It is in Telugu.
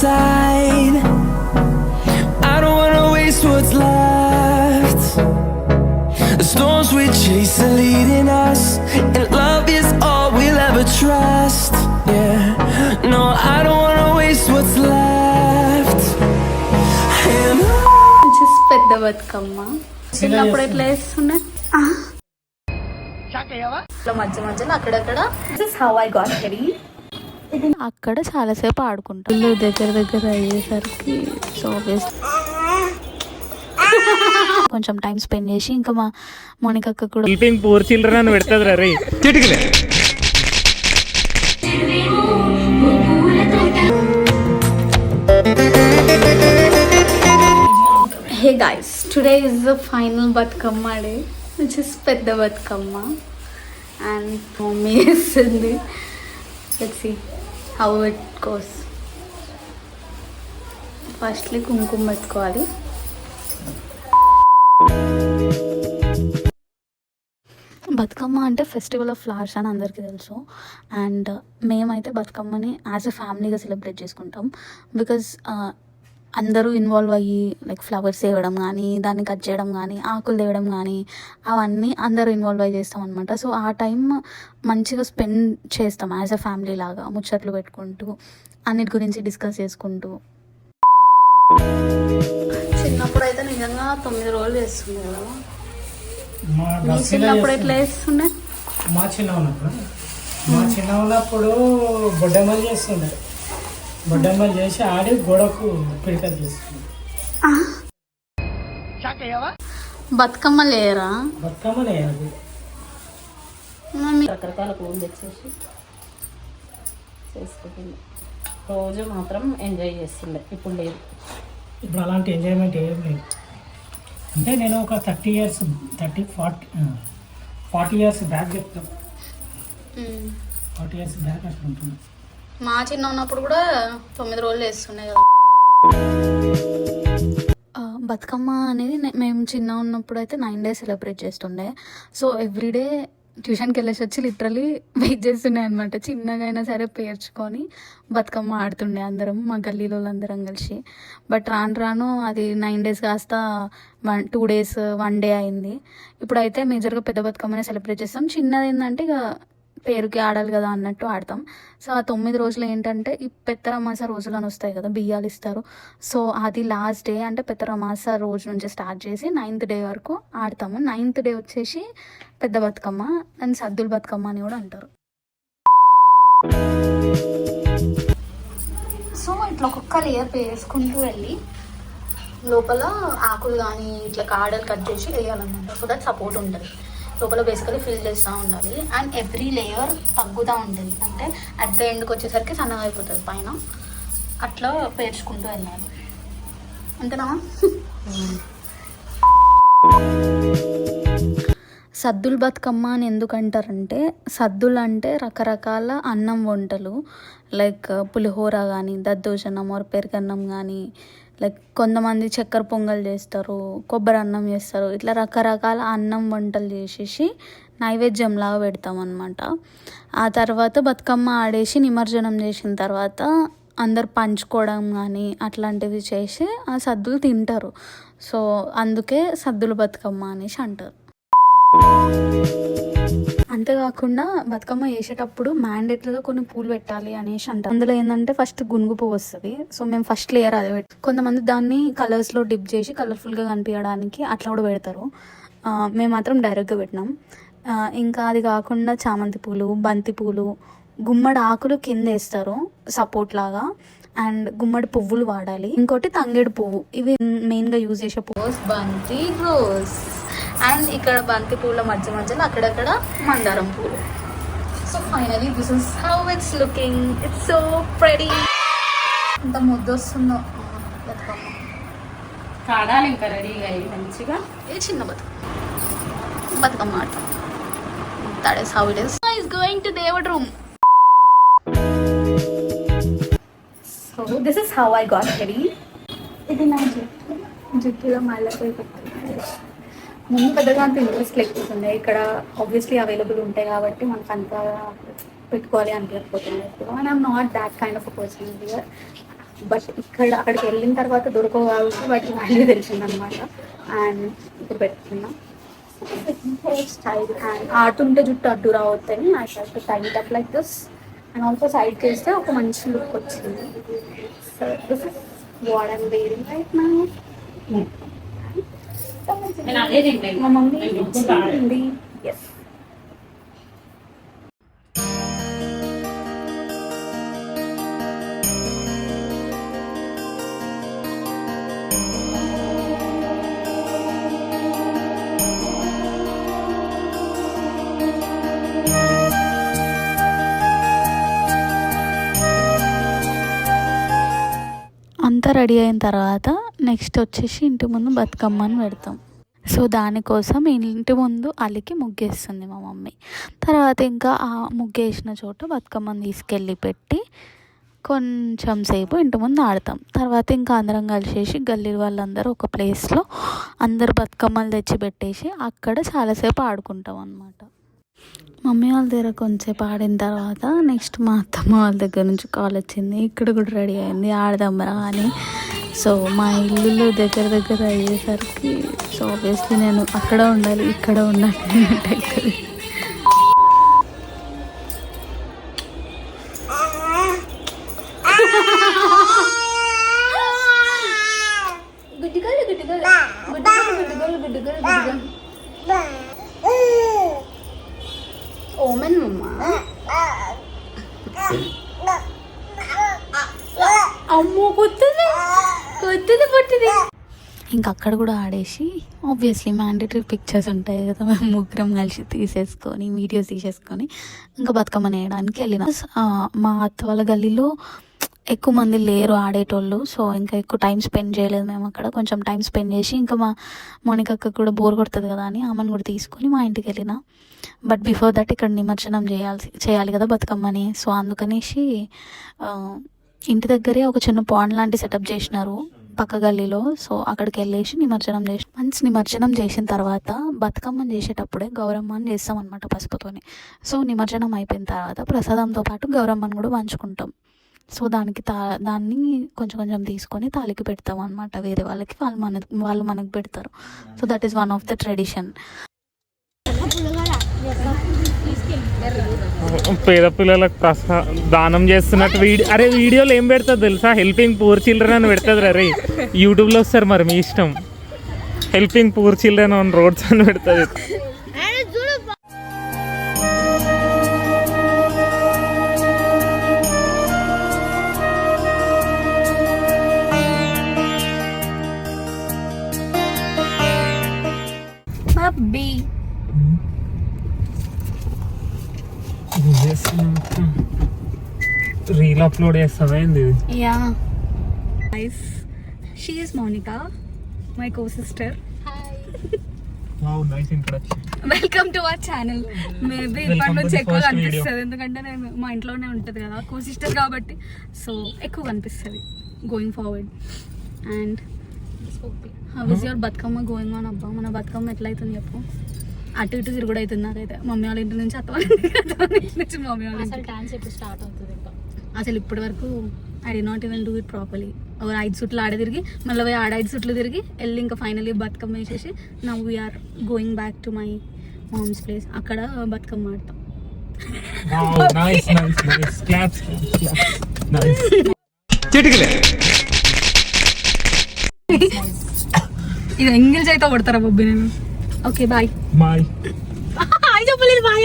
inside. I don't wanna waste what's left. The storms we chase are leading us, and love is all we'll ever trust. Yeah, no, I don't wanna waste what's left. And just పెద్ద బతుకమ్మ చిన్నప్పుడు ఎట్లా వేస్తుండే మధ్య మధ్యలో అక్కడక్కడ హౌ ఐ గాట్ రెడీ. అక్కడ చాలాసేపు ఆడుకుంటాం. ఇల్లు దగ్గర దగ్గర అయ్యేసరికి సో కొంచెం టైం స్పెండ్ చేసి ఇంకా మా మోనికక్క కూడా పూర్ చిల్డ్రన్ పెడతారు రే చిటికలే. Hey guys, today is the final Bathukamma day which is పెద్ద బతుకమ్మ అండ్ మమ్మీ వేస్తుంది. Let's see how it goes. Firstly కుంకుమ పెట్టుకోవాలి. బతుకమ్మ అంటే ఫెస్టివల్ ఆఫ్ ఫ్లవర్స్ అని అందరికీ తెలుసు. అండ్ మేమైతే బతుకమ్మని యాజ్ ఎ ఫ్యామిలీగా సెలబ్రేట్ చేసుకుంటాం. బికాజ్ అందరూ ఇన్వాల్వ్ అయ్యి లైక్ ఫ్లవర్స్ తేవడం కానీ, దాన్ని కట్ చేయడం కానీ, ఆకులు తేవడం కానీ, అవన్నీ అందరూ ఇన్వాల్వ్ అయ్యి చేస్తాం అనమాట. సో ఆ టైం మంచిగా స్పెండ్ చేస్తాం యాజ్ ఎ ఫ్యామిలీ లాగా, ముచ్చట్లు పెట్టుకుంటూ అన్నిటి గురించి డిస్కస్ చేసుకుంటూ. చిన్నప్పుడు అయితే నిజంగా 9 రోజులు చేస్తుండే కదా. మీ చిన్నప్పుడు ఎట్లా చేస్తుండే? మా చిన్న ఉన్నప్పుడు బొడ్డమ్మలు చేస్తుండే. బొడ్డమ్మలు చేసి ఆడి గోడకు పిడకలు చేస్తుండే. బతుకమ్మ లేరా? బతుకమ్మ లేదు. రకరకాల పూలు తెచ్చేసి చేసుకుంటుండే. రోజు మాత్రం ఎంజాయ్ చేస్తుండే. ఇప్పుడు లేదు. ఇప్పుడు అలాంటి ఎంజాయ్మెంట్ ఏం లేదు. అంటే నేను ఒక 40 ఇయర్స్ బ్యాక్ చెప్తాను. 40 ఇయర్స్ బ్యాక్ అట్లా ఉంటుంది. మా చిన్న ఉన్నప్పుడు కూడా 9 రోజులు వేస్తుండే కదా. బతుకమ్మ అనేది మేము చిన్న ఉన్నప్పుడు అయితే 9 days సెలబ్రేట్ చేస్తుండే. సో ఎవ్రీడే ట్యూషన్కి వెళ్ళేసి వచ్చి లిటరలీ వెయిట్ చేస్తుండే అనమాట. చిన్నగా అయినా సరే పేర్చుకొని బతుకమ్మ ఆడుతుండే అందరం, మా గల్లీలో అందరం కలిసి. బట్ రాను రాను అది 9 days కాస్త 2 days 1 day అయింది. ఇప్పుడైతే మేజర్గా పెద్ద బతుకమ్మనే సెలబ్రేట్ చేస్తాం. చిన్నది ఏంటంటే ఇక పేరుకి ఆడాలి కదా అన్నట్టు ఆడతాం. సో ఆ 9 రోజులు ఏంటంటే ఈ పెత్తరమాస రోజులు అని వస్తాయి కదా, బియ్యాలు ఇస్తారు. సో అది లాస్ట్ డే, అంటే పెత్తరమాస రోజు నుంచి స్టార్ట్ చేసి 9th day వరకు ఆడతాము. 9th day వచ్చేసి పెద్ద బతుకమ్మ, దాన్ని సద్దుల బతుకమ్మ అని కూడా అంటారు. సో ఇట్లా ఒక్కొక్క లేయర్ వేసుకుంటూ వెళ్ళి లోపల ఆకులు కానీ ఇట్లా కాడలు కట్ చేసి వేయాలన్నమాట. సో దట్ సపోర్ట్ ఉంటుంది. లోపల బేసికలీ ఫిల్ చేస్తూ ఉండాలి. అండ్ ఎవ్రీ లేయర్ తగ్గుతూ ఉంటుంది. అంటే అట్ ద ఎండ్కి వచ్చేసరికి సన్నగా అయిపోతుంది పైన. అట్లా పేర్చుకుంటూ వెళ్ళాలి. అంతేనా? సద్దుల బతుకమ్మ అని ఎందుకంటారంటే, సద్దులు అంటే రకరకాల అన్నం వంటలు, లైక్ పులిహోర కానీ, దద్దోజనం ఆర్ పెరుగన్నం కానీ, లైక్ కొంతమంది చక్కెర పొంగల్ చేస్తారు, కొబ్బరి అన్నం చేస్తారు. ఇట్లా రకరకాల అన్నం వంటలు చేసేసి నైవేద్యంలాగా పెడతాం అన్నమాట. ఆ తర్వాత బతుకమ్మ ఆడేసి నిమజ్జనం చేసిన తర్వాత అందరు పంచుకోవడం కానీ అట్లాంటివి చేసి ఆ సద్దులు తింటారు. సో అందుకే సద్దుల బతుకమ్మ అనేసి అంటారు. అంతేకాకుండా బతుకమ్మ వేసేటప్పుడు మ్యాండేటరీగా కొన్ని పూలు పెట్టాలి అనేసి అంటారు. అందులో ఏంటంటే ఫస్ట్ గునుగు పువ్వు వస్తుంది. సో మేము ఫస్ట్ లేయర్ అదే పెడతాం. కొంతమంది దాన్ని కలర్స్లో డిప్ చేసి కలర్ఫుల్గా కనిపించడానికి అట్లా కూడా పెడతారు. మేము మాత్రం డైరెక్ట్గా పెట్టినాం. ఇంకా అది కాకుండా చామంతి పూలు, బంతి పూలు, గుమ్మడి ఆకులు కింద వేస్తారు సపోర్ట్ లాగా. అండ్ గుమ్మడి పువ్వులు వాడాలి. ఇంకోటి తంగేడు పువ్వు. ఇవి మెయిన్గా యూజ్ చేసే పువ్వు. బంతి రోజ్. అండ్ ఇక్కడ బంతి పూల మధ్య మధ్యలో అక్కడక్కడ మందారం పూలు. So finally this is how it's looking. It's so pretty. ఇంత ముద్దు వస్తుందో బతుకమ్మ. కాడాలి ఇంకా రెడీగా అయ్యి మంచిగా. ఇది చిన్న బతుకమ్మ ఆట. That is how it is. Is going to దేవుడి room. So this is how I got ready. ఇది నా జుట్టులో మళ్ళీ ముందు పెద్దగా అంత ఇంట్రెస్ట్ లేకపోతుండే. ఇక్కడ ఆబ్వియస్లీ అవైలబుల్ ఉంటాయి కాబట్టి మనకు అంతా పెట్టుకోవాలి అనిపించకపోతుండే. And I'm not that kind of a person. But అక్కడికి వెళ్ళిన తర్వాత దొరకవు కాబట్టి వాటికి వాల్యూ తెలిసిందనమాట. అండ్ ఇప్పుడు పెట్టుకున్నా స్టైల్ అండ్ ఆడుతుంటే జుట్టు అడ్డు రావద్దని I have to tie it up like this. And also side చేస్తే ఒక మంచి లుక్ వచ్చింది. So this is what I'm wearing right now. మా మమ్మీ ఇచ్చింది. ఎస్. అంతా రెడీ అయిన తర్వాత నెక్స్ట్ వచ్చేసి ఇంటి ముందు బతుకమ్మని పెడతాం. సో దానికోసం ఇంటి ముందు అలికి ముగ్గేస్తుంది మా మమ్మీ. తర్వాత ఇంకా ఆ ముగ్గేసిన చోట బతుకమ్మని తీసుకెళ్ళి పెట్టి కొంచెం సేపు ఇంటి ముందు ఆడతాం. తర్వాత ఇంకా అందరం కలిసేసి గల్లీ వాళ్ళందరూ ఒక ప్లేస్లో అందరు బతుకమ్మలు తెచ్చి పెట్టేసి అక్కడ చాలాసేపు ఆడుకుంటాం అన్నమాట. మమ్మీ వాళ్ళ దగ్గర కొంచెంసేపు ఆడిన తర్వాత నెక్స్ట్ మా అత్తమ్మ వాళ్ళ దగ్గర నుంచి కాల్ వచ్చింది, ఇక్కడ కూడా రెడీ అయింది ఆడదాంరా అని. సో మా ఇల్లు దగ్గర అయ్యేసరికి సో ఆబ్వియస్లీ నేను అక్కడ ఉండాలి ఇక్కడ ఉండాలి అవుతుంది. ఓమెన్ మమ్మా అమ్మో కొత్తది పట్టింది. ఇంకా అక్కడ కూడా ఆడేసి ఆబ్వియస్లీ మ్యాండేటరీ పిక్చర్స్ ఉంటాయి కదా, మేము ముగ్గురం కలిసి తీసేసుకొని వీడియోస్ తీసేసుకొని ఇంకా బతుకమ్మని వేయడానికి వెళ్ళిన. మా అత్త వాళ్ళ గల్లీలో ఎక్కువ మంది లేరు ఆడేటోళ్ళు. సో ఇంకా ఎక్కువ టైం స్పెండ్ చేయలేదు మేము అక్కడ. కొంచెం టైం స్పెండ్ చేసి ఇంకా మా మోనికక్క కూడా బోర్ కొడుతుంది కదా అని ఆమెను కూడా తీసుకొని మా ఇంటికి వెళ్ళిన. బట్ బిఫోర్ దట్ ఇక్కడ నిమజ్జనం చేయాలి కదా బతుకమ్మని. సో అందుకనేసి ఇంటి దగ్గరే ఒక చిన్న పాండ్ లాంటి సెటప్ చేసినారు పక్క గల్లీలో. సో అక్కడికి వెళ్ళేసి నిమజ్జనం చేసి నిమజ్జనం చేసిన తర్వాత బతుకమ్మని చేసేటప్పుడే గౌరమ్మని చేస్తాం అనమాట పసుపుతోని. సో నిమజ్జనం అయిపోయిన తర్వాత ప్రసాదంతో పాటు గౌరమ్మని కూడా పంచుకుంటాం. సో దాన్ని కొంచెం తీసుకొని తాలికి పెడతాం అనమాట వేరే వాళ్ళకి, వాళ్ళు మనకు పెడతారు. So that is one of the tradition. పేద పిల్లలకు దానం చేస్తున్నట్టు వీడియోలు ఏం పెడతారు తెలుసా? హెల్పింగ్ పూర్ చిల్డ్రన్ అని పెడతారు. అరే యూట్యూబ్లో వస్తారు, మరి మీ ఇష్టం. Helping poor children on roads అని పెడుతుంది. రీల్ అప్లోడ్ చేస్తావా ఏంది? Yeah guys, she is Monica, my co sister. Wow, nice introduction. Welcome to our channel. Maybe ఇప్పటి నుంచి ఎక్కువ కనిపిస్తుంది ఎందుకంటే నేను మా ఇంట్లోనే ఉంటుంది కదా, కో సిస్టర్ కాబట్టి. సో ఎక్కువ కనిపిస్తుంది going forward. And how is your Bathukamma going on? అబ్బా మన బతుకమ్మ ఎట్లా అవుతుంది చెప్పు? అటు ఇటు తిరుగుడు అవుతుంది నాకైతే. మమ్మీ వాళ్ళ ఇంటి నుంచి అత్త వాళ్ళ ఇంటి నుంచి మమ్మీ వాళ్ళ ఇంటికి. డాన్స్ ఎప్పుడు స్టార్ట్ అవుతుంది? అసలు ఇప్పటి వరకు I did not even do it properly. ఒక 5 సుట్లు ఆడ తిరిగి మళ్ళీ పోయి 5 సుట్లు తిరిగి వెళ్ళి ఇంకా ఫైనలీ బతుకమ్మ వేసేసి now we're going back to my mom's place. అక్కడ బతుకమ్మ ఆడతాం. ఇది ఎంగిల్స్ అయితే కొడతారా బొబ్బి నేను? Okay bye. బాయ్ చెప్పలేదు బాయ్.